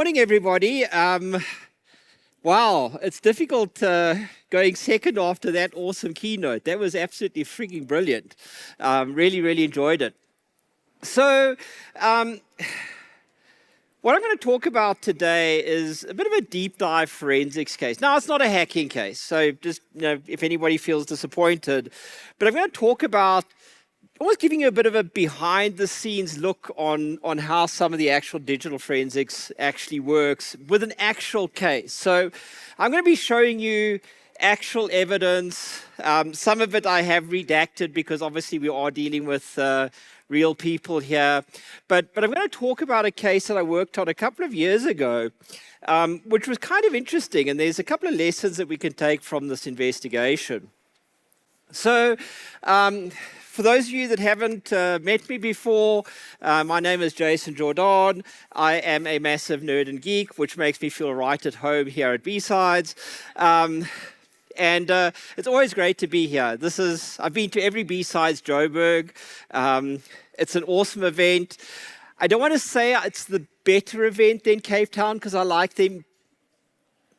morning, everybody. Wow, it's difficult going second after that awesome keynote. That was absolutely freaking brilliant. Really enjoyed it. So, what I'm going to talk about today is a bit of a deep dive forensics case. Now, it's not a hacking case, so just if anybody feels disappointed, but I'm going to talk about almost giving you a bit of a behind-the-scenes look on how some of the actual digital forensics actually works with an actual case. So I'm going to be showing you actual evidence. Some of it I have redacted because obviously we are dealing with real people here. But I'm going to talk about a case that I worked on a couple of years ago, which was kind of interesting. And there's a couple of lessons that we can take from this investigation. So, for those of you that haven't met me before, my name is Jordaan. I am a massive nerd and geek, which makes me feel right at home here at B-Sides. And it's always great to be here. I've been to every B-Sides Joburg. It's an awesome event. I don't want to say it's the better event than Cape Town because I like them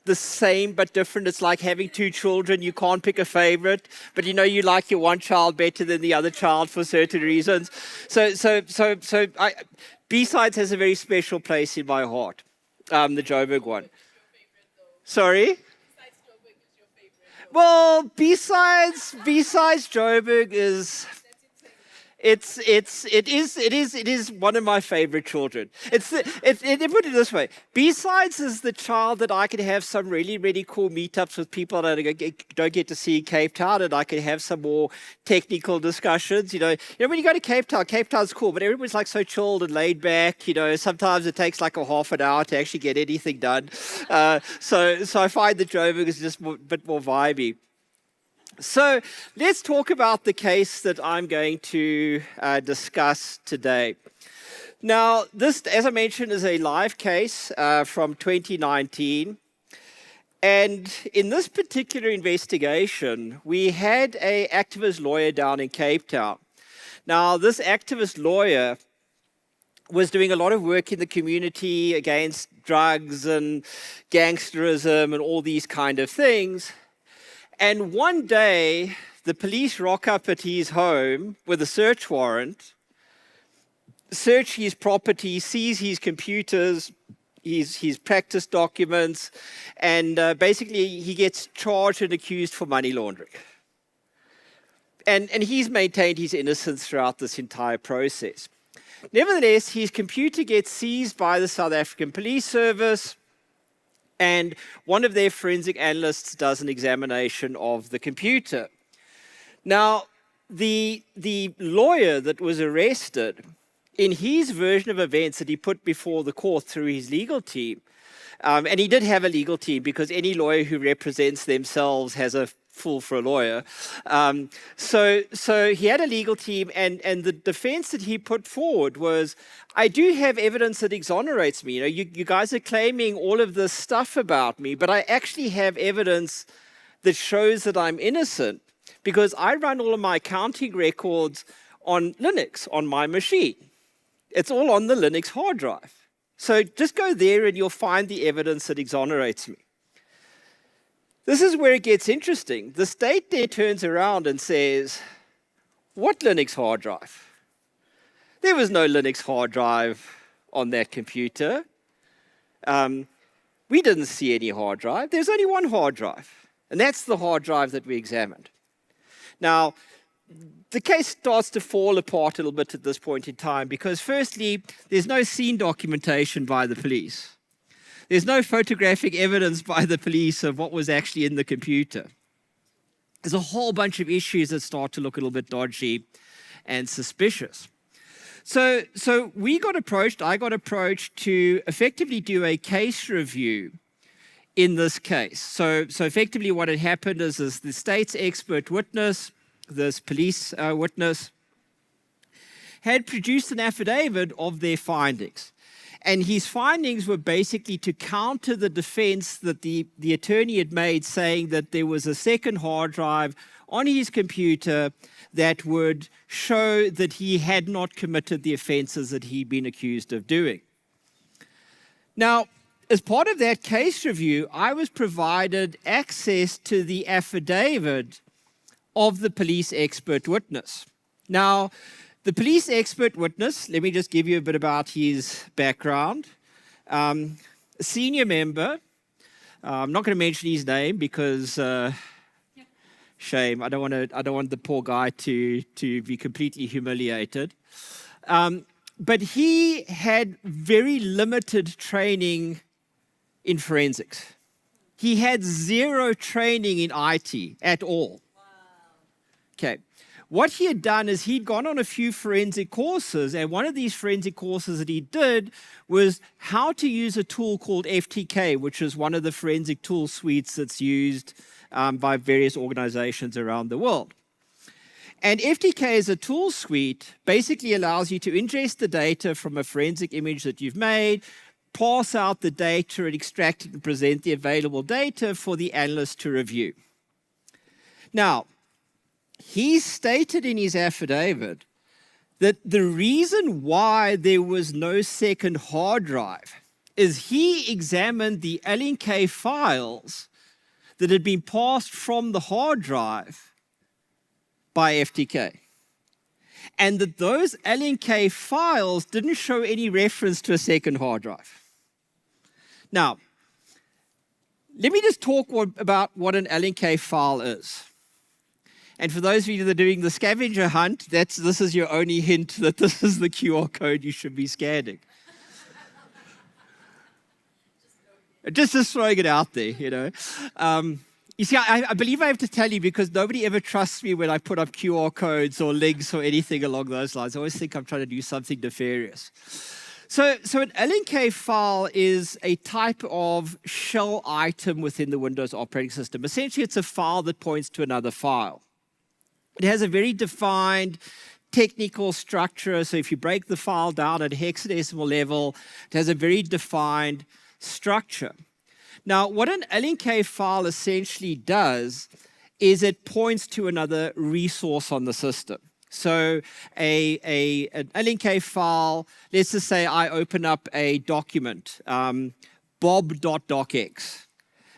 the same but different. It's like having two children. You can't pick a favorite, but you like your one child better than the other child for certain reasons. So B-Sides has a very special place in my heart, the Joburg one. Sorry? Well, B-Sides Joburg is... It is one of my favorite children. Put it this way: B-Sides is the child that I could have some really cool meetups with people that I don't get to see in Cape Town, and I could have some more technical discussions. When you go to Cape Town's cool, but everyone's like so chilled and laid back. Sometimes it takes like a half an hour to actually get anything done. So I find that Joburg is just a bit more vibey. So let's talk about the case that I'm going to discuss today. Now, this, as I mentioned, is a live case from 2019. And in this particular investigation, we had an activist lawyer down in Cape Town. Now, this activist lawyer was doing a lot of work in the community against drugs and gangsterism and all these kind of things. And one day, the police rock up at his home with a search warrant, search his property, seize his computers, his practice documents, and basically he gets charged and accused for money laundering. And he's maintained his innocence throughout this entire process. Nevertheless, his computer gets seized by the South African Police Service, and one of their forensic analysts does an examination of the computer. Now, the lawyer that was arrested, in his version of events that he put before the court through his legal team, and he did have a legal team because any lawyer who represents themselves has a fool for a lawyer. So he had a legal team, and the defense that he put forward was, I do have evidence that exonerates me. You guys are claiming all of this stuff about me, but I actually have evidence that shows that I'm innocent because I run all of my accounting records on Linux, on my machine. It's all on the Linux hard drive. So just go there and you'll find the evidence that exonerates me. This is where it gets interesting. The state there turns around and says, what Linux hard drive? There was no Linux hard drive on that computer. We didn't see any hard drive. There's only one hard drive, and that's the hard drive that we examined. Now, the case starts to fall apart a little bit at this point in time because, firstly, there's no scene documentation by the police. There's no photographic evidence by the police of what was actually in the computer. There's a whole bunch of issues that start to look a little bit dodgy and suspicious. So I got approached to effectively do a case review in this case. So effectively what had happened is the state's expert witness, this police witness, had produced an affidavit of their findings. And his findings were basically to counter the defense that the attorney had made, saying that there was a second hard drive on his computer that would show that he had not committed the offenses that he'd been accused of doing. Now, as part of that case review, I was provided access to the affidavit of the police expert witness. Now, the police expert witness, let me just give you a bit about his background. A senior member, I'm not going to mention his name because shame. I don't want the poor guy to be completely humiliated. But he had very limited training in forensics. He had zero training in IT at all. Wow. Okay. What he had done is he'd gone on a few forensic courses, and one of these forensic courses that he did was how to use a tool called FTK, which is one of the forensic tool suites that's used by various organizations around the world. And FTK as a tool suite basically allows you to ingest the data from a forensic image that you've made, parse out the data and extract it and present the available data for the analyst to review. Now, he stated in his affidavit that the reason why there was no second hard drive is he examined the LNK files that had been passed from the hard drive by FTK, and that those LNK files didn't show any reference to a second hard drive. Now, let me just talk about what an LNK file is. And for those of you that are doing the scavenger hunt, this is your only hint that this is the QR code you should be scanning. Just throwing it out there, you know. You see, I believe I have to tell you because nobody ever trusts me when I put up QR codes or links or anything along those lines. I always think I'm trying to do something nefarious. So an LNK file is a type of shell item within the Windows operating system. Essentially, it's a file that points to another file. It has a very defined technical structure. So if you break the file down at a hexadecimal level, it has a very defined structure. Now, what an LNK file essentially does is it points to another resource on the system. So an LNK file, let's just say I open up a document, bob.docx.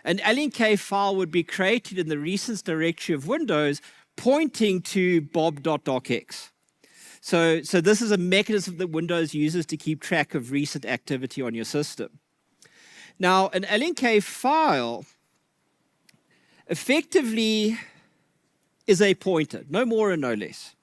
An LNK file would be created in the recents directory of Windows pointing to bob.docx. So this is a mechanism that Windows uses to keep track of recent activity on your system. Now, an LNK file effectively is a pointer, no more and no less.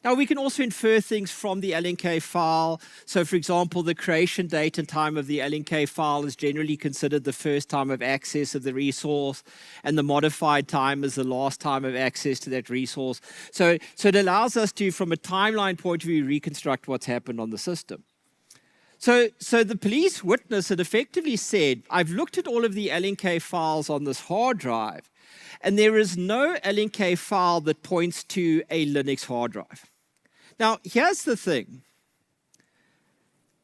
Now, we can also infer things from the LNK file. So, for example, the creation date and time of the LNK file is generally considered the first time of access of the resource, and the modified time is the last time of access to that resource. So it allows us to, from a timeline point of view, reconstruct what's happened on the system. So the police witness had effectively said, I've looked at all of the LNK files on this hard drive, and there is no LNK file that points to a Linux hard drive. Now, here's the thing.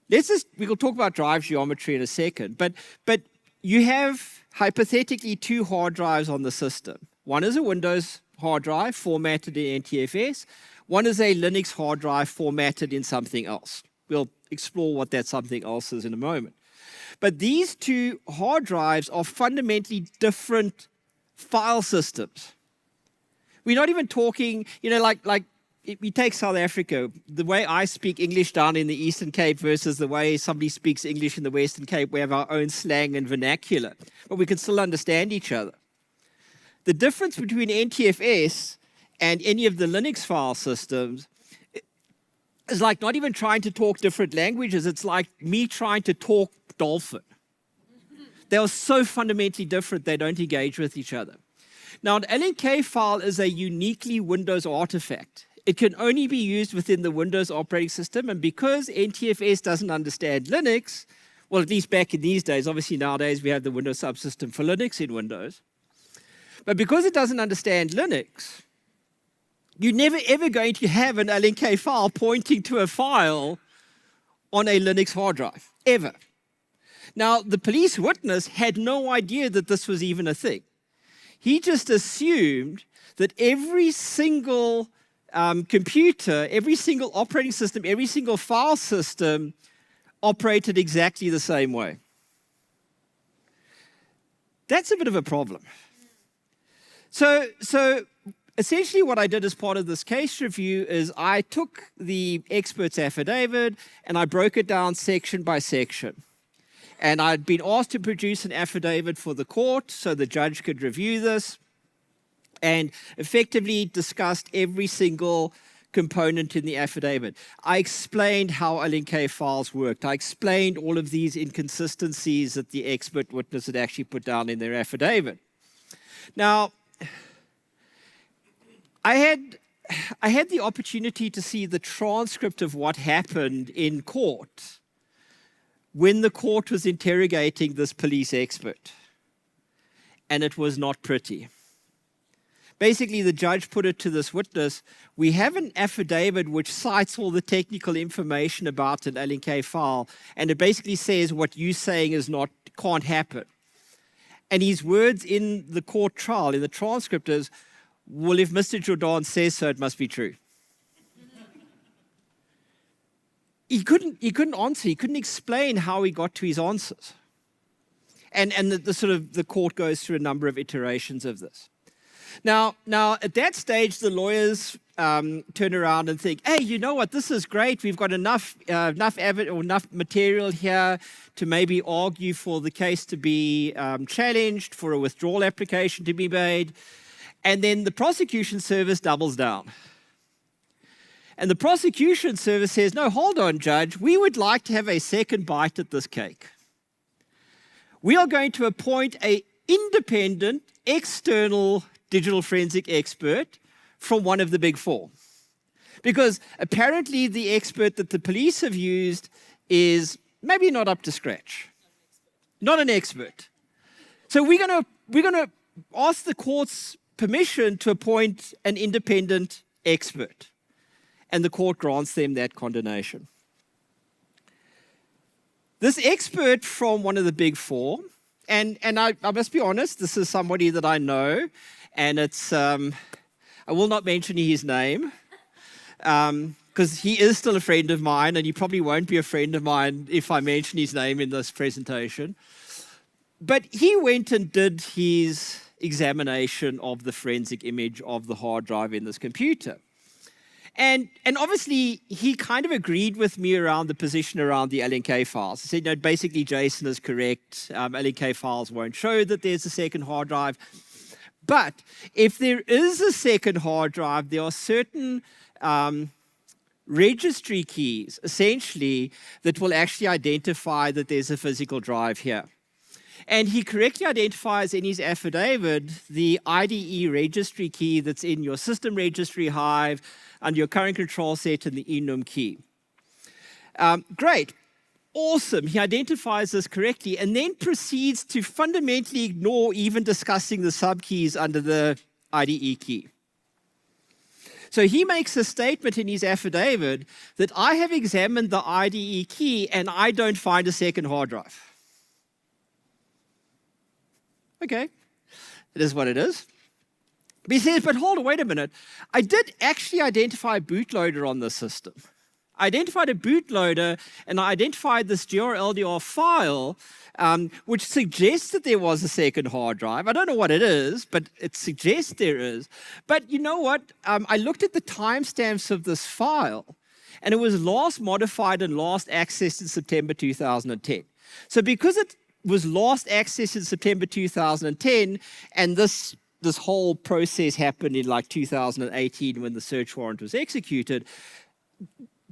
We'll talk about drive geometry in a second, but you have hypothetically two hard drives on the system. One is a Windows hard drive formatted in NTFS. One is a Linux hard drive formatted in something else. We'll explore what that something else is in a moment. But these two hard drives are fundamentally different file systems. We're not even talking, like we take South Africa, the way I speak English down in the Eastern Cape versus the way somebody speaks English in the Western Cape. We have our own slang and vernacular, but we can still understand each other. The difference between NTFS and any of the Linux file systems is like not even trying to talk different languages. It's like me trying to talk Dolphin. They are so fundamentally different, they don't engage with each other. Now, an LNK file is a uniquely Windows artifact. It can only be used within the Windows operating system, and because NTFS doesn't understand Linux, well, at least back in these days, obviously nowadays we have the Windows subsystem for Linux in Windows, but because it doesn't understand Linux, you're never ever going to have an LNK file pointing to a file on a Linux hard drive, ever. Now, the police witness had no idea that this was even a thing. He just assumed that every single computer, every single operating system, every single file system operated exactly the same way. That's a bit of a problem. So essentially what I did as part of this case review is I took the expert's affidavit and I broke it down section by section. And I'd been asked to produce an affidavit for the court so the judge could review this, and effectively discussed every single component in the affidavit. I explained how LNK files worked. I explained all of these inconsistencies that the expert witness had actually put down in their affidavit. Now, I had the opportunity to see the transcript of what happened in court when the court was interrogating this police expert. And it was not pretty. Basically, the judge put it to this witness, we have an affidavit which cites all the technical information about an LNK file, and it basically says what you're saying can't happen. And his words in the court trial, in the transcript is, well, if Mr. Jordaan says so, it must be true. He couldn't answer. He couldn't explain how he got to his answers. And the court goes through a number of iterations of this. Now at that stage, the lawyers turn around and think, hey, you know what? This is great. We've got enough material here to maybe argue for the case to be challenged, for a withdrawal application to be made. And then the prosecution service doubles down. And the prosecution service says, no, hold on, Judge. We would like to have a second bite at this cake. We are going to appoint an independent, external digital forensic expert from one of the big four. Because apparently the expert that the police have used is maybe not up to scratch. Not an expert. So we're going to ask the court's permission to appoint an independent expert. And the court grants them that condonation. This expert from one of the big four, and I must be honest, this is somebody that I know, and it's, I will not mention his name, because he is still a friend of mine, and he probably won't be a friend of mine if I mention his name in this presentation. But he went and did his examination of the forensic image of the hard drive in this computer. And obviously, he kind of agreed with me around the position around the LNK files. He said, no, basically, Jason is correct. LNK files won't show that there's a second hard drive. But if there is a second hard drive, there are certain registry keys, essentially, that will actually identify that there's a physical drive here. And he correctly identifies in his affidavit the IDE registry key that's in your system registry hive under your current control set and the enum key. Great. Awesome. He identifies this correctly and then proceeds to fundamentally ignore even discussing the subkeys under the IDE key. So he makes a statement in his affidavit that I have examined the IDE key and I don't find a second hard drive. Okay, it is what it is. But he says, but hold on, wait a minute. I did actually identify a bootloader on the system. I identified a bootloader, and I identified this GR-LDR file, which suggests that there was a second hard drive. I don't know what it is, but it suggests there is. But you know what? I looked at the timestamps of this file, and it was last modified and last accessed in September 2010. So because it was last accessed in September 2010, and this whole process happened in like 2018 when the search warrant was executed,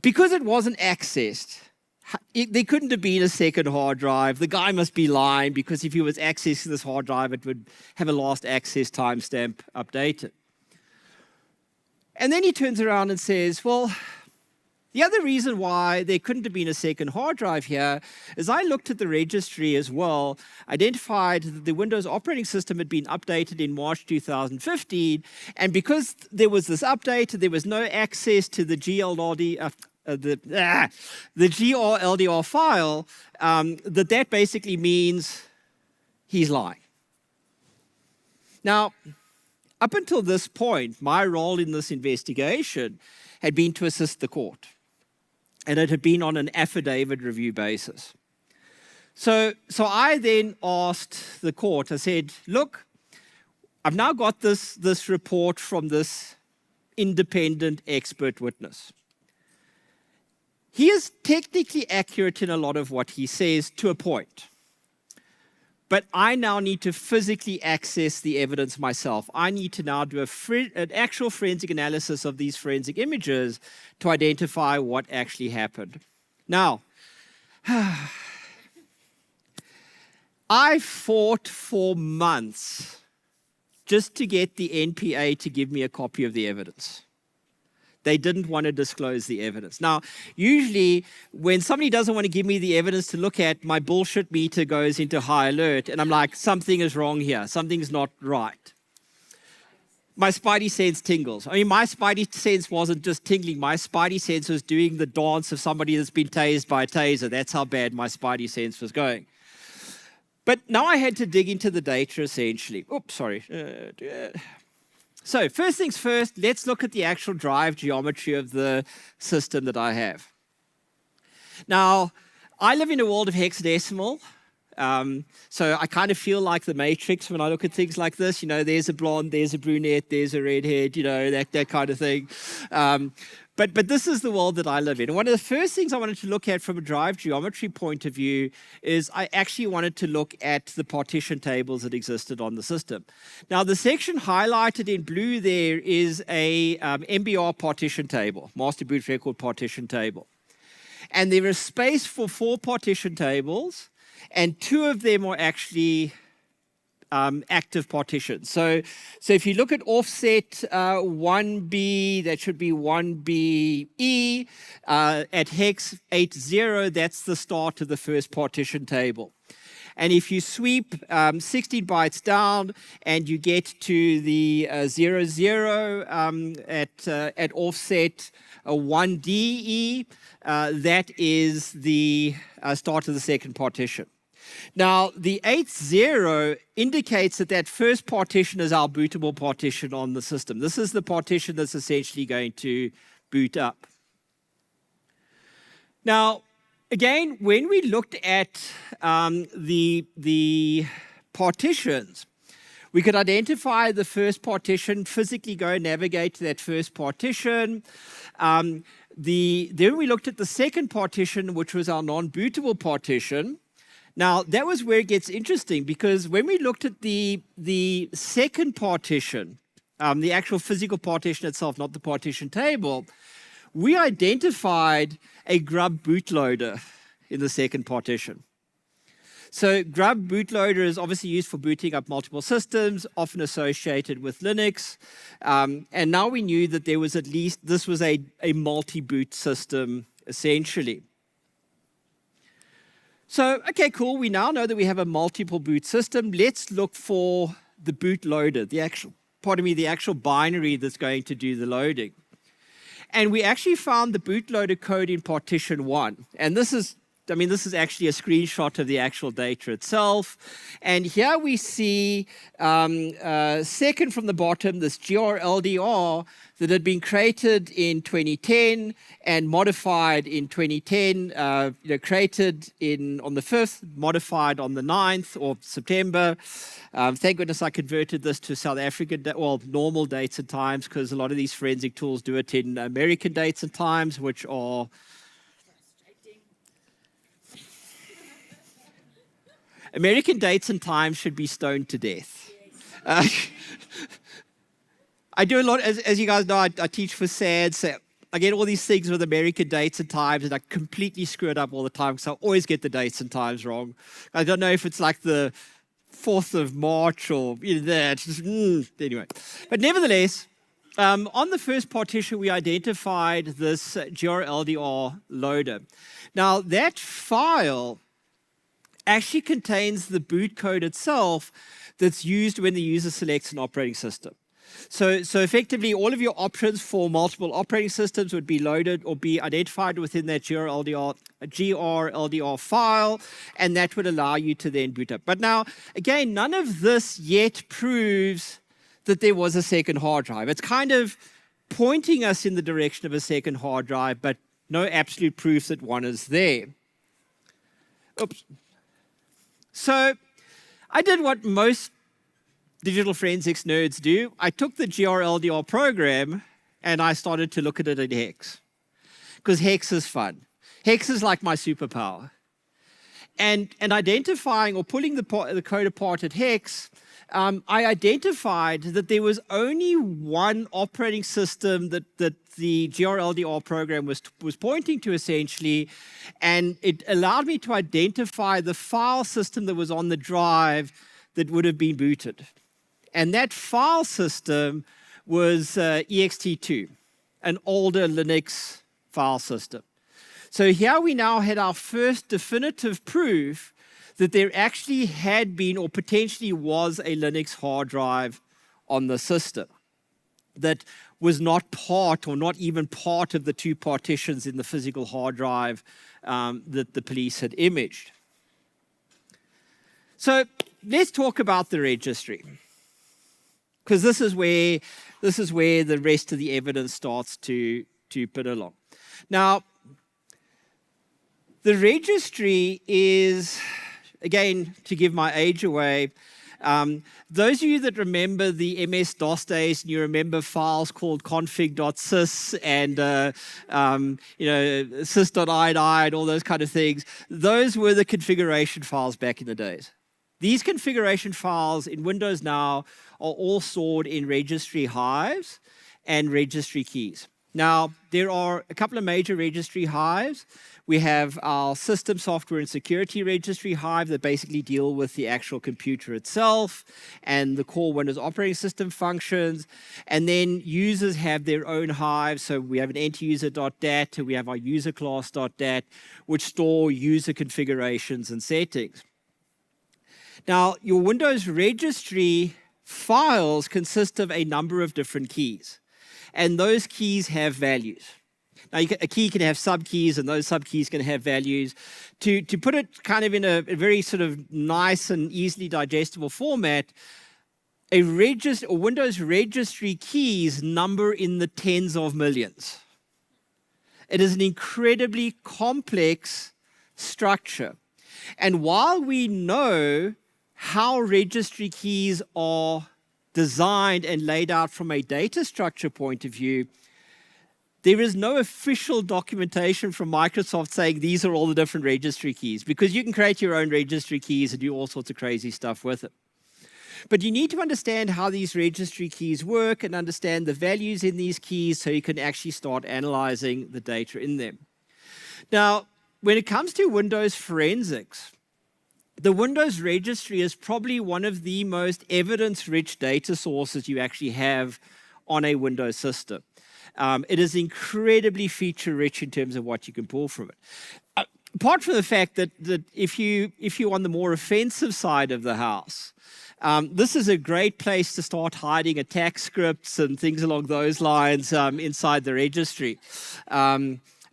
because it wasn't accessed, there couldn't have been a second hard drive. The guy must be lying, because if he was accessing this hard drive, it would have a last access timestamp updated. And then he turns around and says, well, the other reason why there couldn't have been a second hard drive here is I looked at the registry as well, identified that the Windows operating system had been updated in March 2015, and because there was this update, there was no access to the the GR-LDR file, that basically means he's lying. Now, up until this point, my role in this investigation had been to assist the court. And it had been on an affidavit review basis. So I then asked the court, I said, look, I've now got this report from this independent expert witness. He is technically accurate in a lot of what he says to a point. But I now need to physically access the evidence myself. I need to now do an actual forensic analysis of these forensic images to identify what actually happened. Now, I fought for months just to get the NPA to give me a copy of the evidence. They didn't want to disclose the evidence. Now, usually when somebody doesn't want to give me the evidence to look at, my bullshit meter goes into high alert, and I'm like, something is wrong here. Something's not right. My spidey sense tingles. I mean, my spidey sense wasn't just tingling. My spidey sense was doing the dance of somebody that's been tased by a taser. That's how bad my spidey sense was going. But now I had to dig into the data, essentially. Oops, sorry. So first things first, let's look at the actual drive geometry of the system that I have. Now, I live in a world of hexadecimal, so I kind of feel like the Matrix when I look at things like this. You know, there's a blonde, there's a brunette, there's a redhead, you know, that kind of thing. But this is the world that I live in. And one of the first things I wanted to look at from a drive geometry point of view is I actually wanted to look at the partition tables that existed on the system. Now, the section highlighted in blue there is a MBR partition table, master boot record partition table. And there is space for 4 partition tables, and 2 of them are actually active partitions. So if you look at offset 1B, that should be 1BE. At hex 80, that's the start of the first partition table. And if you sweep 16 bytes down and you get to the 00 at offset 1DE, that is the start of the second partition. Now, the 80 indicates that that first partition is our bootable partition on the system. This is the partition that's essentially going to boot up. Now, again, when we looked at the partitions, we could identify the first partition, physically go navigate to that first partition. Then we looked at the second partition, which was our non-bootable partition. Now, that was where it gets interesting, because when we looked at the second partition, the actual physical partition itself, not the partition table, we identified a grub bootloader in the second partition. So grub bootloader is obviously used for booting up multiple systems, often associated with Linux. And now we knew that there was this was a multi-boot system, essentially. So, okay, cool. We now know that we have a multiple boot system. Let's look for the bootloader, the actual binary that's going to do the loading. And we actually found the bootloader code in partition 1. And this is actually a screenshot of the actual data itself. And here we see, second from the bottom, this GRLDR that had been created in 2010 and modified in 2010, created on the 5th, modified on the 9th of September. Thank goodness I converted this to South African, normal dates and times, because a lot of these forensic tools do it in American dates and times, which are American dates and times should be stoned to death. I do a lot, as you guys know, I teach for SAD, so I get all these things with American dates and times, and I completely screw it up all the time, because I always get the dates and times wrong. I don't know if it's like the 4th of March or that. Anyway. But nevertheless, on the first partition, we identified this GRLDR loader. Now, that file actually contains the boot code itself that's used when the user selects an operating system. So effectively, all of your options for multiple operating systems would be loaded or be identified within that GRLDR file, and that would allow you to then boot up. But now, again, none of this yet proves that there was a second hard drive. It's kind of pointing us in the direction of a second hard drive, but no absolute proof that one is there. Oops. So I did what most digital forensics nerds do. I took the GRLDR program and I started to look at it in hex. Because hex is fun. Hex is like my superpower. And identifying or pulling the code apart at hex, I identified that there was only one operating system that the GRLDR program was pointing to, essentially, and it allowed me to identify the file system that was on the drive that would have been booted. And that file system was ext2, an older Linux file system. So here we now had our first definitive proof that there actually had been or potentially was a Linux hard drive on the system that was not part or not even part of the two partitions in the physical hard drive that the police had imaged. So let's talk about the registry, because this is where the rest of the evidence starts to put along. Now, the registry is, again, to give my age away, those of you that remember the MS-DOS days and you remember files called config.sys and sys.ini and all those kind of things, those were the configuration files back in the days. These configuration files in Windows now are all stored in registry hives and registry keys. Now, there are a couple of major registry hives. We have our system, software, and security registry hive that basically deal with the actual computer itself and the core Windows operating system functions. And then users have their own hives. So we have an end-user.dat, and we have our user class.dat, which store user configurations and settings. Now, your Windows registry files consist of a number of different keys, and those keys have values. Now, a key can have subkeys, and those subkeys can have values. To put it kind of in a very sort of nice and easily digestible format, a Windows registry keys number in the tens of millions. It is an incredibly complex structure. And while we know how registry keys are designed and laid out from a data structure point of view, there is no official documentation from Microsoft saying these are all the different registry keys, because you can create your own registry keys and do all sorts of crazy stuff with it. But you need to understand how these registry keys work and understand the values in these keys so you can actually start analyzing the data in them. Now, when it comes to Windows forensics, the Windows registry is probably one of the most evidence-rich data sources you actually have on a Windows system. It is incredibly feature-rich in terms of what you can pull from it. Apart from the fact that if you're on the more offensive side of the house, this is a great place to start hiding attack scripts and things along those lines inside the registry.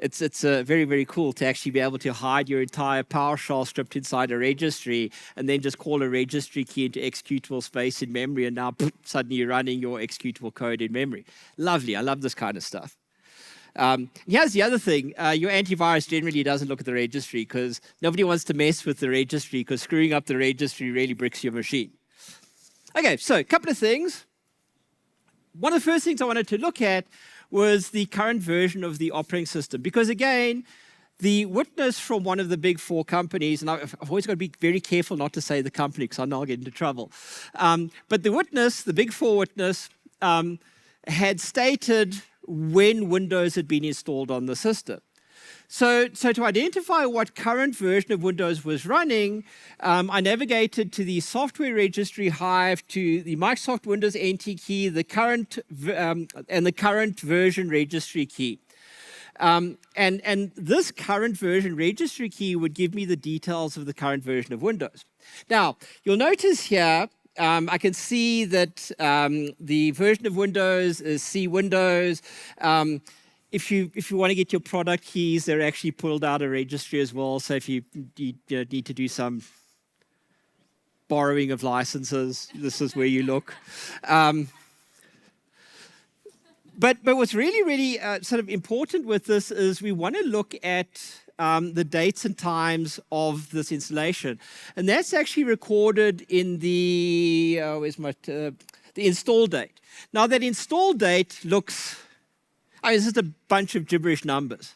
It's very, very cool to actually be able to hide your entire PowerShell script inside a registry and then just call a registry key into executable space in memory, and now suddenly you're running your executable code in memory. Lovely. I love this kind of stuff. Here's the other thing. Your antivirus generally doesn't look at the registry because nobody wants to mess with the registry, because screwing up the registry really bricks your machine. Okay, so a couple of things. One of the first things I wanted to look at was the current version of the operating system. Because again, the witness from one of the big four companies, and I've always got to be very careful not to say the company because I know I'll get into trouble. But the witness, the big four witness, had stated when Windows had been installed on the system. So to identify what current version of Windows was running, I navigated to the software registry hive, to the Microsoft Windows NT key, the current and the current version registry key. And this current version registry key would give me the details of the current version of Windows. Now, you'll notice here, I can see that the version of Windows is C Windows. If you want to get your product keys, they're actually pulled out of registry as well. So if you need to do some borrowing of licenses, this is where you look. But what's really sort of important with this is we want to look at the dates and times of this installation. And that's actually recorded in the, the install date. Now that install date looks, it's just a bunch of gibberish numbers.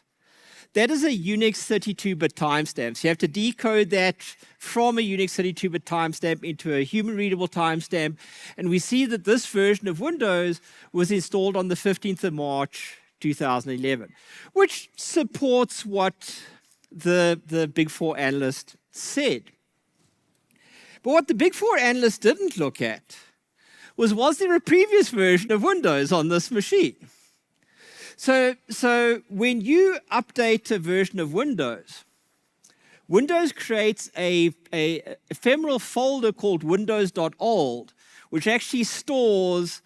That is a Unix 32-bit timestamp. So you have to decode that from a Unix 32-bit timestamp into a human-readable timestamp. And we see that this version of Windows was installed on the 15th of March, 2011, which supports what the Big Four analyst said. But what the Big Four analyst didn't look at was there a previous version of Windows on this machine? So when you update a version of Windows, Windows creates a ephemeral folder called windows.old, which actually stores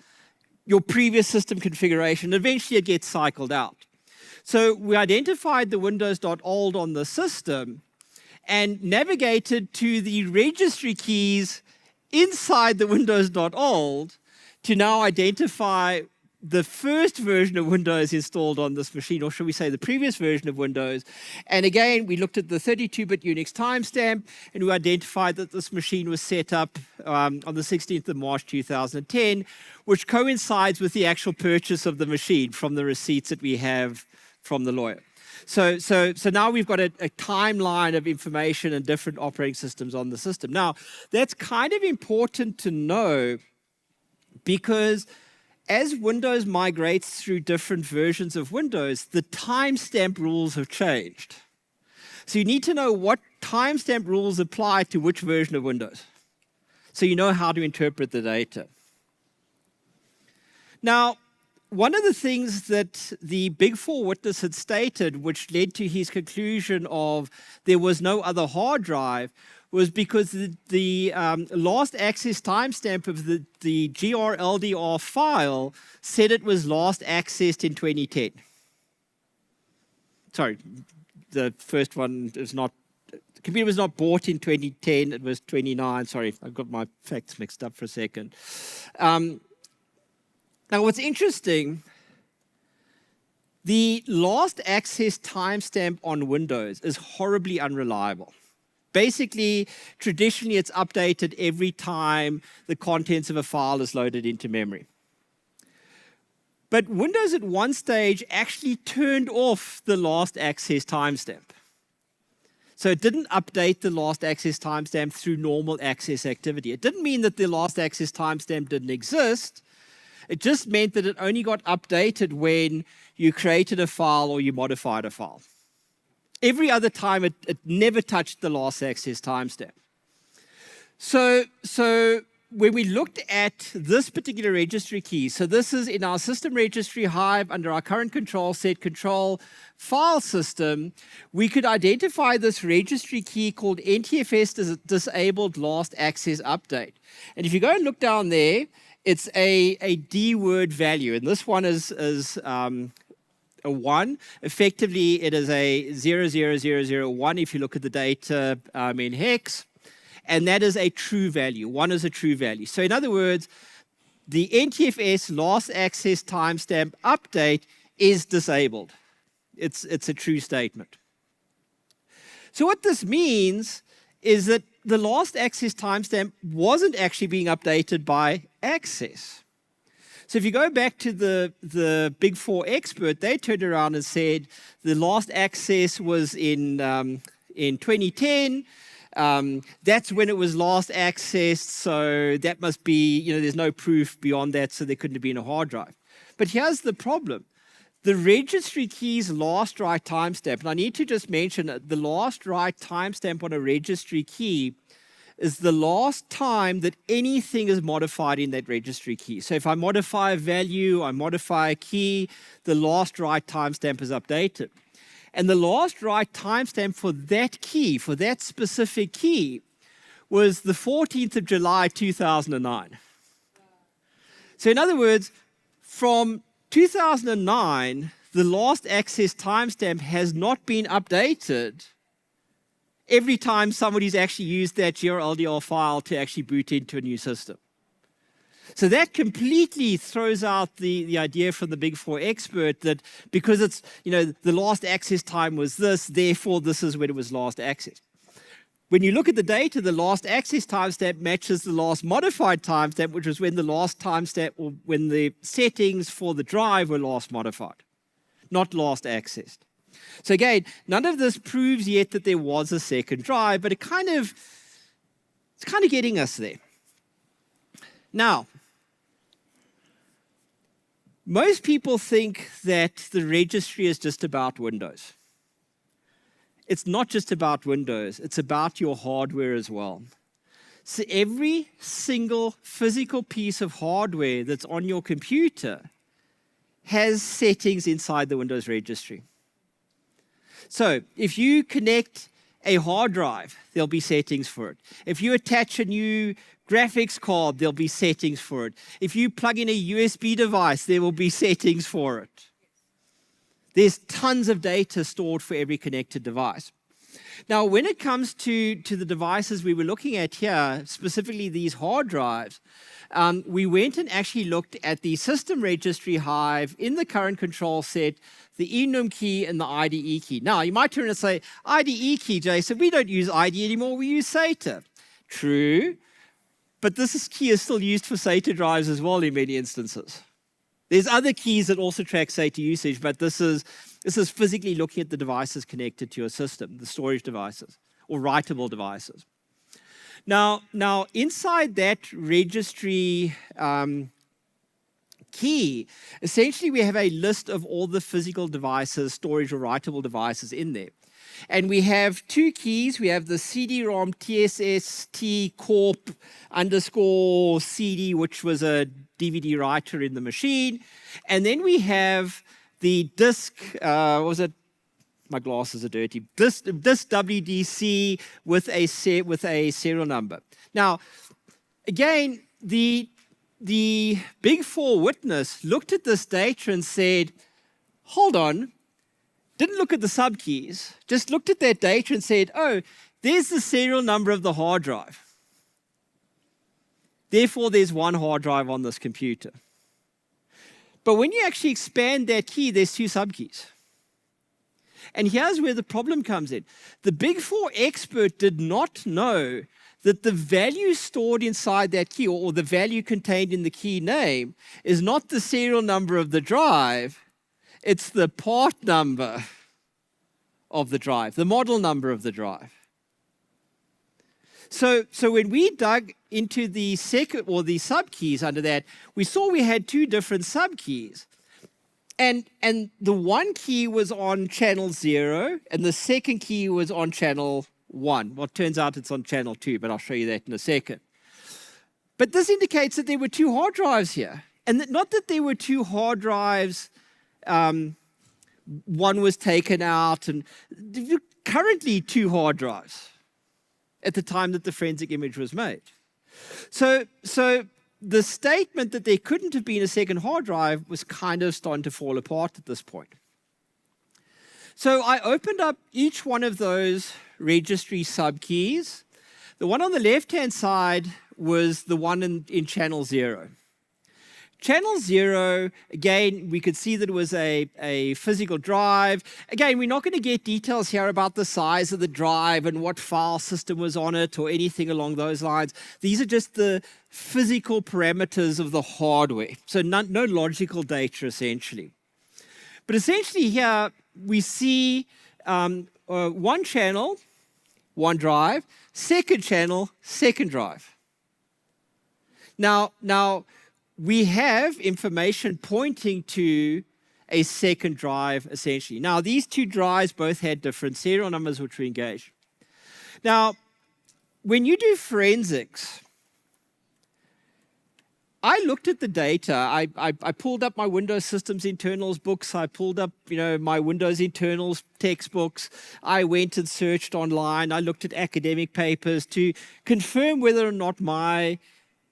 your previous system configuration. Eventually, it gets cycled out. So we identified the windows.old on the system and navigated to the registry keys inside the windows.old to now identify the first version of Windows installed on this machine, or should we say the previous version of Windows. And again, we looked at the 32-bit Unix timestamp, and we identified that this machine was set up on the 16th of March 2010, which coincides with the actual purchase of the machine from the receipts that we have from the lawyer. So now we've got a timeline of information and different operating systems on the system. Now, that's kind of important to know because as Windows migrates through different versions of Windows, the timestamp rules have changed. So you need to know what timestamp rules apply to which version of Windows, so you know how to interpret the data. Now, one of the things that the Big Four witness had stated, which led to his conclusion of there was no other hard drive, was because the last access timestamp of the GRLDR file said it was last accessed in 2010. Sorry, the first one is not, the computer was not bought in 2010, it was 29. Sorry, I got my facts mixed up for a second. Now, what's interesting, the last access timestamp on Windows is horribly unreliable. Basically, traditionally, it's updated every time the contents of a file is loaded into memory. But Windows at one stage actually turned off the last access timestamp. So it didn't update the last access timestamp through normal access activity. It didn't mean that the last access timestamp didn't exist. It just meant that it only got updated when you created a file or you modified a file. Every other time, it never touched the last access timestamp. So when we looked at this particular registry key, so this is in our system registry Hive under our current control set control file system, we could identify this registry key called NTFS disabled last access update. And if you go and look down there, it's a D word value, and this one is a 1. Effectively, it is a 00001 if you look at the data in hex, and that is a true value. 1 is a true value. So in other words, the NTFS last access timestamp update is disabled. It's a true statement. So what this means is that the last access timestamp wasn't actually being updated by access. So if you go back to the Big Four expert, they turned around and said the last access was in 2010. That's when it was last accessed, so that must be, there's no proof beyond that, so there couldn't have been a hard drive. But here's the problem. The registry key's last write timestamp, and I need to just mention that the last write timestamp on a registry key is the last time that anything is modified in that registry key. So if I modify a value, I modify a key, the last write timestamp is updated. And the last write timestamp for that key, for that specific key, was the 14th of July, 2009. So in other words, from 2009, the last access timestamp has not been updated every time somebody's actually used that GRLDR file to actually boot into a new system. So that completely throws out the idea from the Big Four expert that because it's, the last access time was this, therefore this is when it was last accessed. When you look at the data, the last access timestamp matches the last modified timestamp, which was when the last timestamp or when the settings for the drive were last modified, not last accessed. So again, none of this proves yet that there was a second drive, but it's kind of getting us there. Now, most people think that the registry is just about Windows. It's not just about Windows, it's about your hardware as well. So every single physical piece of hardware that's on your computer has settings inside the Windows registry. So if you connect a hard drive, there'll be settings for it. If you attach a new graphics card, there'll be settings for it. If you plug in a USB device, there will be settings for it. There's tons of data stored for every connected device. Now, when it comes to the devices we were looking at here, specifically these hard drives, we went and actually looked at the system registry hive in the current control set, the enum key and the IDE key. Now, you might turn and say, IDE key, Jason, we don't use IDE anymore, we use SATA. True, but this key is still used for SATA drives as well in many instances. There's other keys that also track SATA usage, but this is physically looking at the devices connected to your system, the storage devices or writable devices. Now inside that registry key, essentially we have a list of all the physical devices, storage or writable devices in there. And we have two keys. We have the CD-ROM TSST Corp _CD, which was a DVD writer in the machine. And then we have the disk, my glasses are dirty, disk WDC with a serial number. Now, again, the Big Four witness looked at this data and said, hold on, didn't look at the subkeys, just looked at that data and said, oh, there's the serial number of the hard drive. Therefore, there's one hard drive on this computer. But when you actually expand that key, there's two subkeys. And here's where the problem comes in. The Big Four expert did not know that the value stored inside that key, or the value contained in the key name, is not the serial number of the drive, it's the part number of the drive, the model number of the drive. So when we dug into the second or the subkeys under that, we saw we had two different subkeys. And the one key was on channel 0, and the second key was on channel 1. Well, it turns out it's on channel 2, but I'll show you that in a second. But this indicates that there were two hard drives here. And not that there were two hard drives, one was taken out, and currently two hard drives at the time that the forensic image was made. So the statement that there couldn't have been a second hard drive was kind of starting to fall apart at this point. So I opened up each one of those registry subkeys. The one on the left-hand side was the one in channel 0. Channel 0, again, we could see that it was a physical drive. Again, we're not going to get details here about the size of the drive and what file system was on it or anything along those lines. These are just the physical parameters of the hardware. So no logical data, essentially. But essentially here, we see one channel, one drive, second channel, second drive. Now, we have information pointing to a second drive, essentially. Now, these two drives both had different serial numbers which we engaged. Now, when you do forensics, I looked at the data. I pulled up my Windows Systems Internals books. I pulled up, my Windows Internals textbooks. I went and searched online. I looked at academic papers to confirm whether or not my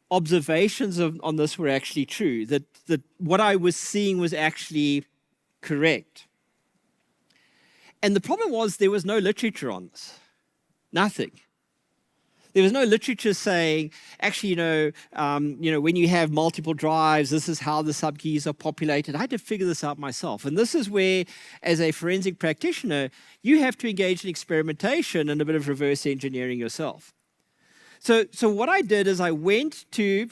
observations on this were actually true, that what I was seeing was actually correct. And the problem was there was no literature on this. Nothing. There was no literature saying, actually, when you have multiple drives, this is how the subkeys are populated. I had to figure this out myself. And this is where, as a forensic practitioner, you have to engage in experimentation and a bit of reverse engineering yourself. So what I did is I went to,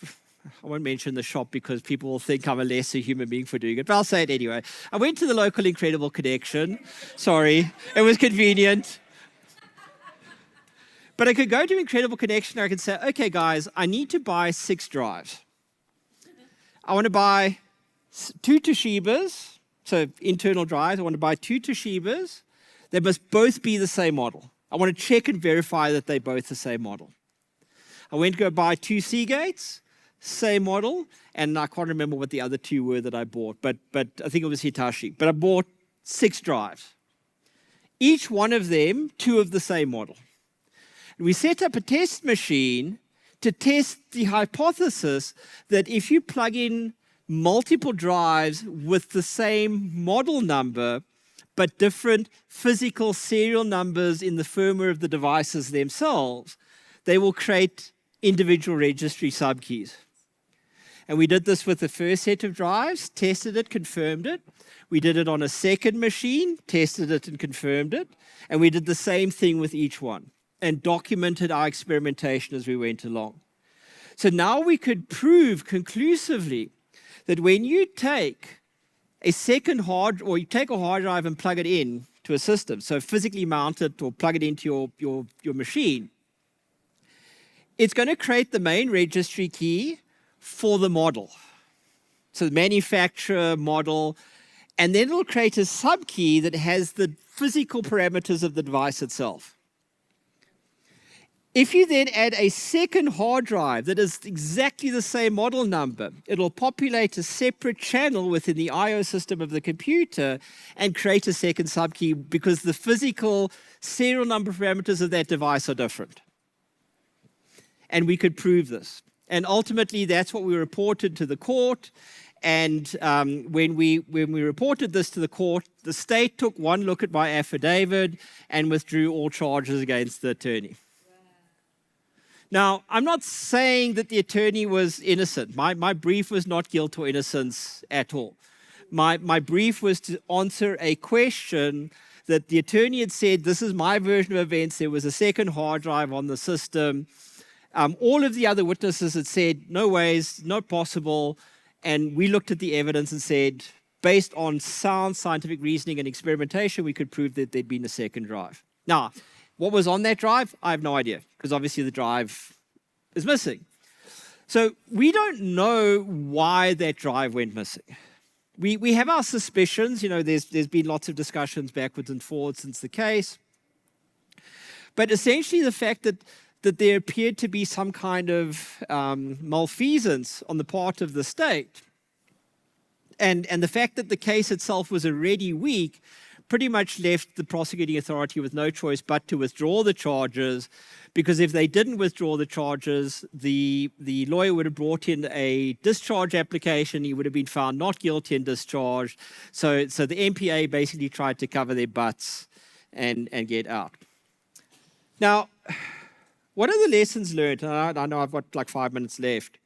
I won't mention the shop because people will think I'm a lesser human being for doing it, but I'll say it anyway. I went to the local Incredible Connection. Sorry, it was convenient. But I could go to Incredible Connection and I could say, okay, guys, I need to buy 6 drives. I want to buy 2 Toshibas, so internal drives. I want to buy 2 Toshibas. They must both be the same model. I want to check and verify that they're both the same model. I went to go buy 2 Seagates, same model, and I can't remember what the other 2 were that I bought, but I think it was Hitachi. But I bought 6 drives. Each one of them, 2 of the same model. We set up a test machine to test the hypothesis that if you plug in multiple drives with the same model number, but different physical serial numbers in the firmware of the devices themselves, they will create individual registry subkeys. And we did this with the first set of drives, tested it, confirmed it. We did it on a second machine, tested it and confirmed it. And we did the same thing with each one and documented our experimentation as we went along. So now we could prove conclusively that when you take a second hard, or you take a hard drive and plug it in to a system, so physically mount it or plug it into your machine, it's going to create the main registry key for the model. So the manufacturer, model, and then it'll create a subkey that has the physical parameters of the device itself. If you then add a second hard drive that is exactly the same model number, it'll populate a separate channel within the I/O system of the computer and create a second subkey because the physical serial number parameters of that device are different. And we could prove this. And ultimately, that's what we reported to the court. And when we reported this to the court, the state took one look at my affidavit and withdrew all charges against the attorney. Now, I'm not saying that the attorney was innocent. My brief was not guilt or innocence at all. My brief was to answer a question that the attorney had said, this is my version of events. There was a second hard drive on the system. All of the other witnesses had said, no ways, not possible. And we looked at the evidence and said, based on sound scientific reasoning and experimentation, we could prove that there'd been a second drive. Now, what was on that drive? I have no idea, because obviously the drive is missing. So we don't know why that drive went missing. We have our suspicions. There's been lots of discussions backwards and forwards since the case. But essentially the fact that there appeared to be some kind of malfeasance on the part of the state, and the fact that the case itself was already weak, pretty much left the prosecuting authority with no choice but to withdraw the charges, because if they didn't withdraw the charges, the lawyer would have brought in a discharge application. He would have been found not guilty and discharged. So the MPA basically tried to cover their butts and get out. Now, what are the lessons learned? I know I've got like 5 minutes left.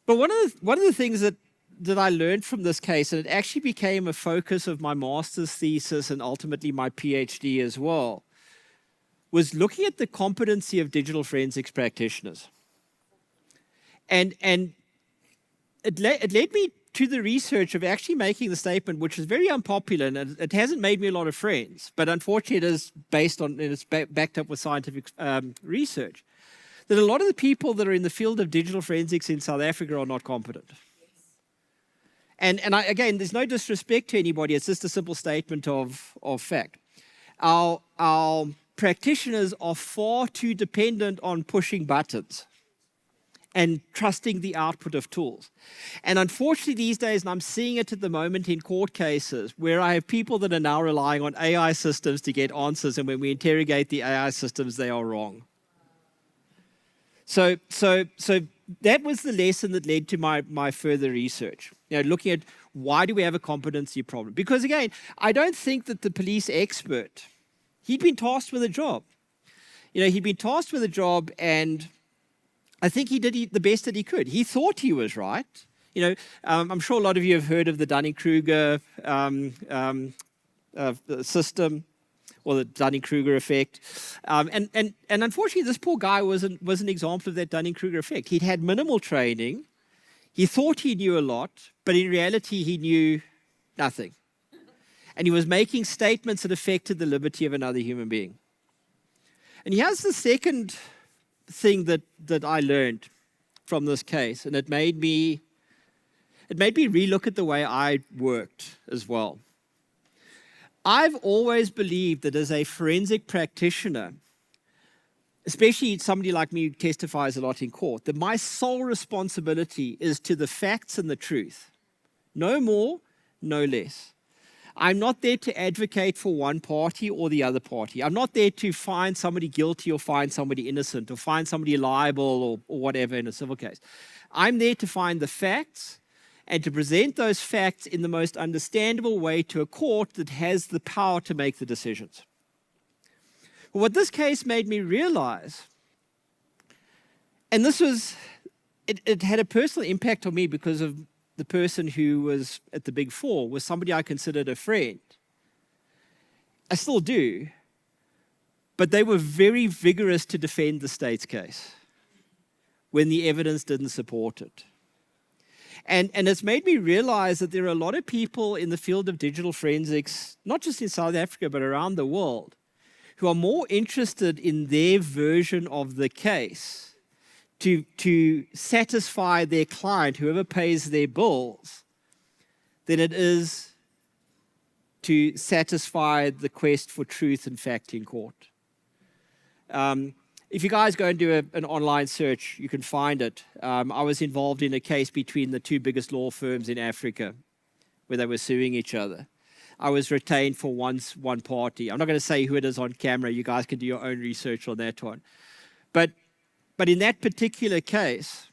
But one of the things that I learned from this case, and it actually became a focus of my master's thesis and ultimately my PhD as well, was looking at the competency of digital forensics practitioners. And it led me to the research of actually making the statement, which is very unpopular, and it hasn't made me a lot of friends, but unfortunately it is based on, and it's backed up with scientific research, that a lot of the people that are in the field of digital forensics in South Africa are not competent. And again, there's no disrespect to anybody. It's just a simple statement of fact. Our practitioners are far too dependent on pushing buttons and trusting the output of tools. And unfortunately these days, and I'm seeing it at the moment in court cases, where I have people that are now relying on AI systems to get answers, and when we interrogate the AI systems, they are wrong. So that was the lesson that led to my further research. Looking at why do we have a competency problem? Because again, I don't think that the police expert, he'd been tasked with a job. He'd been tasked with a job, and I think he did the best that he could. He thought he was right. I'm sure a lot of you have heard of the Dunning-Kruger system, or the Dunning-Kruger effect. And unfortunately, this poor guy was an example of that Dunning-Kruger effect. He'd had minimal training. He thought he knew a lot, but in reality, he knew nothing. And he was making statements that affected the liberty of another human being. And here's the second thing that I learned from this case, and it made me relook at the way I worked as well. I've always believed that as a forensic practitioner, especially somebody like me who testifies a lot in court, that my sole responsibility is to the facts and the truth. No more, no less. I'm not there to advocate for one party or the other party. I'm not there to find somebody guilty or find somebody innocent or find somebody liable or whatever in a civil case. I'm there to find the facts and to present those facts in the most understandable way to a court that has the power to make the decisions. But what this case made me realize, and it had a personal impact on me because of the person who was at the Big Four, was somebody I considered a friend. I still do, but they were very vigorous to defend the state's case when the evidence didn't support it. And it's made me realize that there are a lot of people in the field of digital forensics, not just in South Africa, but around the world, who are more interested in their version of the case to satisfy their client, whoever pays their bills, than it is to satisfy the quest for truth and fact in court. If you guys go and do an online search, you can find it. I was involved in a case between the two biggest law firms in Africa where they were suing each other. I was retained for one party. I'm not going to say who it is on camera. You guys can do your own research on that one. But in that particular case,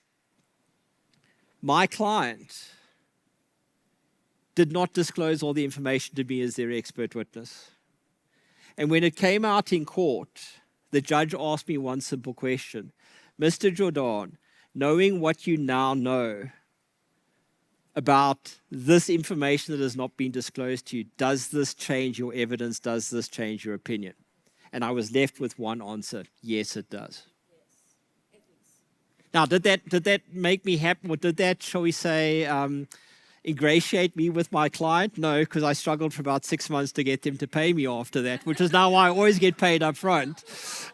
my client did not disclose all the information to me as their expert witness. And when it came out in court, the judge asked me one simple question. Mr. Jordaan, knowing what you now know about this information that has not been disclosed to you, does this change your evidence? Does this change your opinion? And I was left with one answer. Yes, it does. Now, did that make me happy? Or did that, shall we say, ingratiate me with my client? No, because I struggled for about 6 months to get them to pay me after that, which is now why I always get paid up front.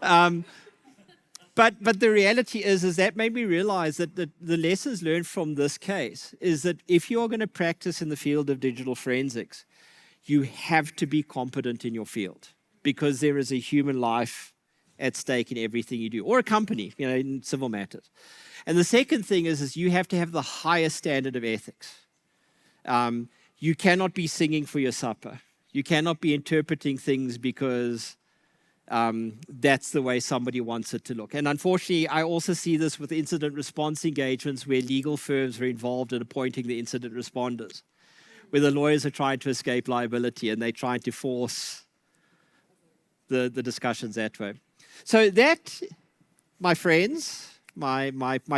But the reality is that made me realize that the lessons learned from this case is that if you are going to practice in the field of digital forensics, you have to be competent in your field because there is a human life at stake in everything you do, or a company, in civil matters. And the second thing is you have to have the highest standard of ethics. You cannot be singing for your supper. You cannot be interpreting things because that's the way somebody wants it to look. And unfortunately, I also see this with incident response engagements where legal firms are involved in appointing the incident responders, where the lawyers are trying to escape liability and they're trying to force the discussions that way. So that, my friends, my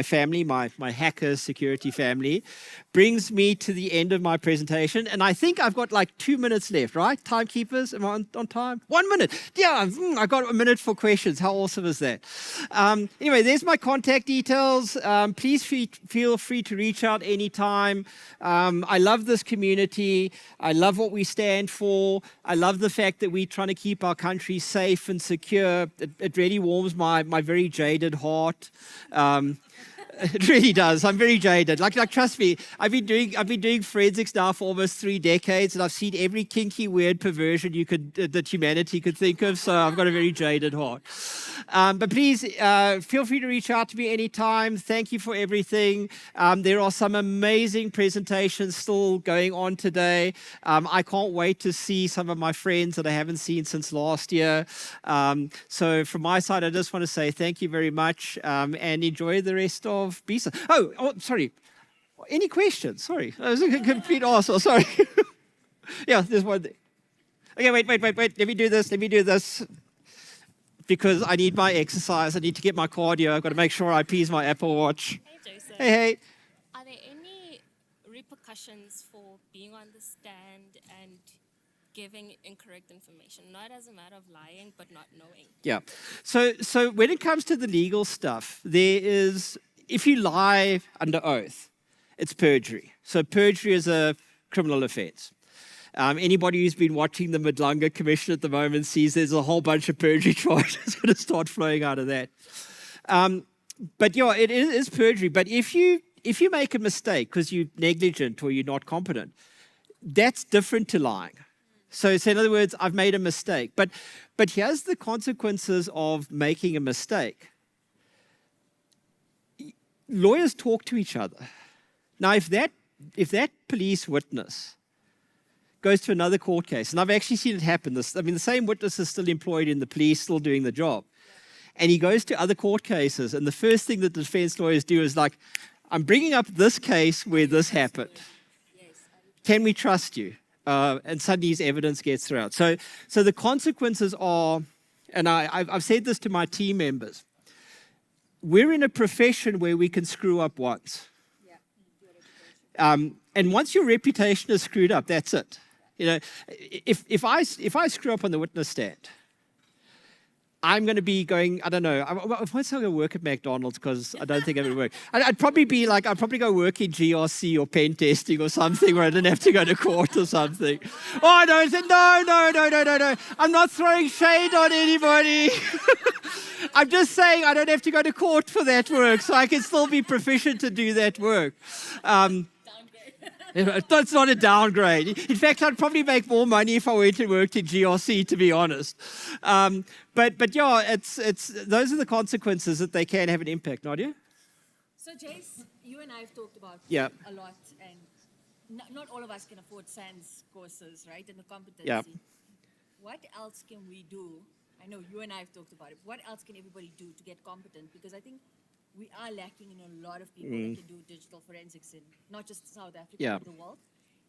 family, my hacker security family, brings me to the end of my presentation. And I think I've got like 2 minutes left, right? Timekeepers, am I on time? 1 minute. Yeah, I got a minute for questions. How awesome is that? Anyway, there's my contact details. Please feel free to reach out anytime. I love this community. I love what we stand for. I love the fact that we're trying to keep our country safe and secure. It really warms my very jaded heart. It really does. I'm very jaded. Like trust me, I've been doing forensics now for almost 3 decades, and I've seen every kinky, weird perversion that humanity could think of. So I've got a very jaded heart. But please feel free to reach out to me anytime. Thank you for everything. There are some amazing presentations still going on today. I can't wait to see some of my friends that I haven't seen since last year. So from my side, I just want to say thank you very much and enjoy the rest of BISA. Oh, sorry. Any questions? Sorry. I was a complete arsehole. Sorry. Yeah, there's one thing. Okay, wait. Let me do this. because I need my exercise. I need to get my cardio. I've got to make sure I appease my Apple Watch. Hey, Joseph. Hey. Are there any repercussions for being on the stand and giving incorrect information? Not as a matter of lying, but not knowing. Yeah. So when it comes to the legal stuff, there is, if you lie under oath, it's perjury. So perjury is a criminal offense. Anybody who's been watching the Madlanga Commission at the moment sees there's a whole bunch of perjury charges going to start flowing out of that. But yeah, it is perjury. But if you make a mistake because you're negligent or you're not competent, that's different to lying. So in other words, I've made a mistake. But here's the consequences of making a mistake. Lawyers talk to each other. Now, if that police witness goes to another court case, and I've actually seen it happen. The same witness is still employed in the police, still doing the job. And he goes to other court cases, and the first thing that the defense lawyers do is like, I'm bringing up this case where this happened. Can we trust you? And suddenly his evidence gets thrown out. So the consequences are, and I've said this to my team members, we're in a profession where we can screw up once. And once your reputation is screwed up, that's it. You know, if I screw up on the witness stand, I'm going to be going, I don't know, if I'm going to work at McDonald's because I don't think it would work. I'd probably go work in GRC or pen testing or something where I didn't have to go to court or something. Oh, no, no. I'm not throwing shade on anybody. I'm just saying I don't have to go to court for that work, so I can still be proficient to do that work. That's not a downgrade. In fact, I'd probably make more money if I went and worked in GRC, to be honest. But yeah, it's those are the consequences that they can have an impact, Nadia. So, Jace, you and I have talked about a lot, and not all of us can afford SANS courses, right? And the competency. Yeah. What else can we do? I know you and I have talked about it. What else can everybody do to get competent? Because I think we are lacking in a lot of people that can do digital forensics in not just South Africa, but the world.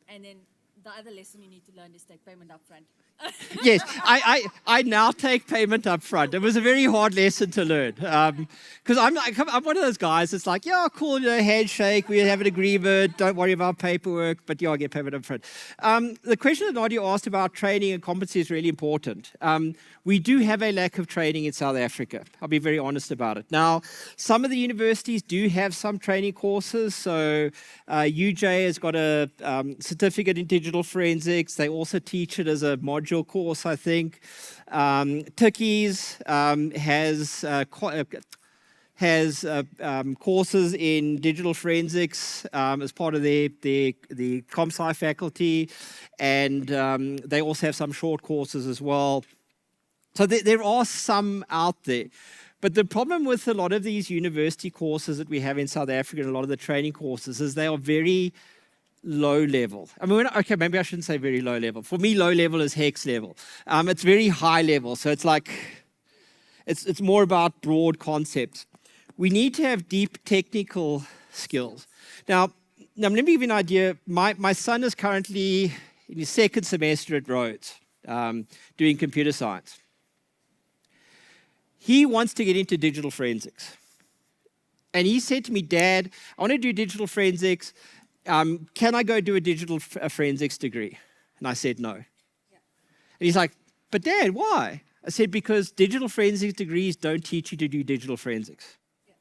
And then the other lesson you need to learn is take payment up front. Yes, I now take payment up front. It was a very hard lesson to learn because I'm one of those guys that's like, yeah, cool, handshake, we have an agreement, don't worry about paperwork, but yeah, I get payment up front. The question that Nadia asked about training and competency is really important. We do have a lack of training in South Africa. I'll be very honest about it. Now, some of the universities do have some training courses. So UJ has got a certificate in digital forensics. They also teach it as a module course, I think. Tukkies has courses in digital forensics as part of the ComSci faculty, and they also have some short courses as well. So there are some out there. But the problem with a lot of these university courses that we have in South Africa and a lot of the training courses is they are very low level. I mean, okay, maybe I shouldn't say very low level. For me, low level is hex level. It's very high level. So it's like, it's more about broad concepts. We need to have deep technical skills. Now let me give you an idea. My son is currently in his second semester at Rhodes doing computer science. He wants to get into digital forensics. And he said to me, Dad, I want to do digital forensics. Can I go do a digital forensics degree? And I said, no. Yeah. And he's like, but Dad, why? I said, because digital forensics degrees don't teach you to do digital forensics. Yeah.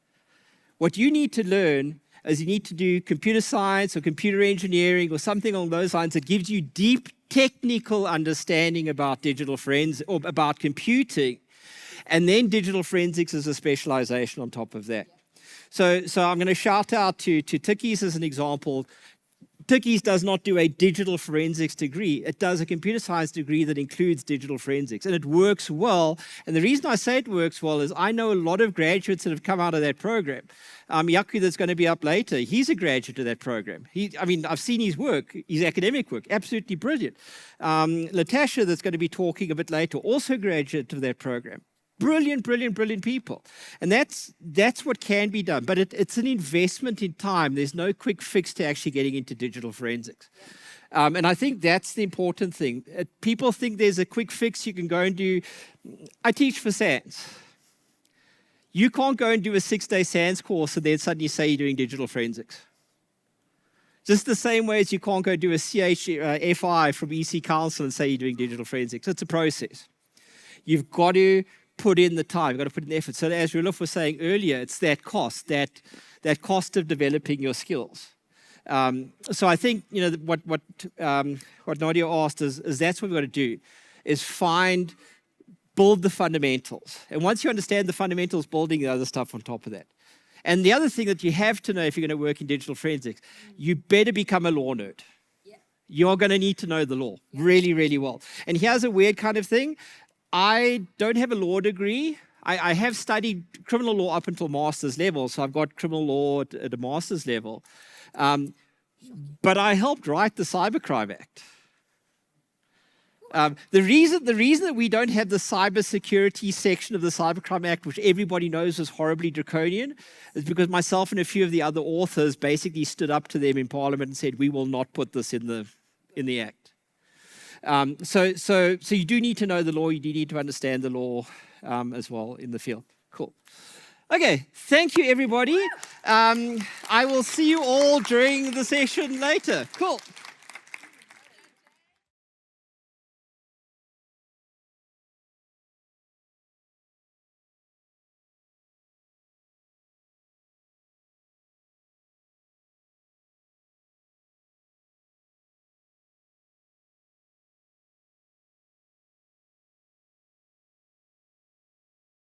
What you need to learn is you need to do computer science or computer engineering or something along those lines that gives you deep technical understanding about digital forensics or about computing. And then digital forensics is a specialization on top of that. So I'm going to shout out to Tukkies as an example. Tukkies does not do a digital forensics degree. It does a computer science degree that includes digital forensics. And it works well. And the reason I say it works well is I know a lot of graduates that have come out of that program. Yaku, that's going to be up later, he's a graduate of that program. I've seen his work, his academic work, absolutely brilliant. Latasha, that's going to be talking a bit later, also graduate of that program. Brilliant people. And that's what can be done. But it's an investment in time. There's no quick fix to actually getting into digital forensics. And I think that's the important thing. People think there's a quick fix you can go and do. I teach for SANS. You can't go and do a 6-day SANS course and then suddenly say you're doing digital forensics. Just the same way as you can't go do a FI from EC Council and say you're doing digital forensics. It's a process. You've got to put in the time, you've got to put in the effort. So as Roloff was saying earlier, it's that cost, that cost of developing your skills. So I think, what Nadia asked is that's what we've got to do, is build the fundamentals. And once you understand the fundamentals, building the other stuff on top of that. And the other thing that you have to know if you're going to work in digital forensics, you better become a law nerd. Yeah. You're going to need to know the law really, really well. And here's a weird kind of thing. I don't have a law degree. I have studied criminal law up until master's level, so I've got criminal law at a master's level. But I helped write the Cybercrime Act. The reason that we don't have the cybersecurity section of the Cybercrime Act, which everybody knows is horribly draconian, is because myself and a few of the other authors basically stood up to them in Parliament and said, we will not put this in the Act. So you do need to know the law. You do need to understand the law as well in the field. Cool. Okay, thank you, everybody. I will see you all during the session later. Cool.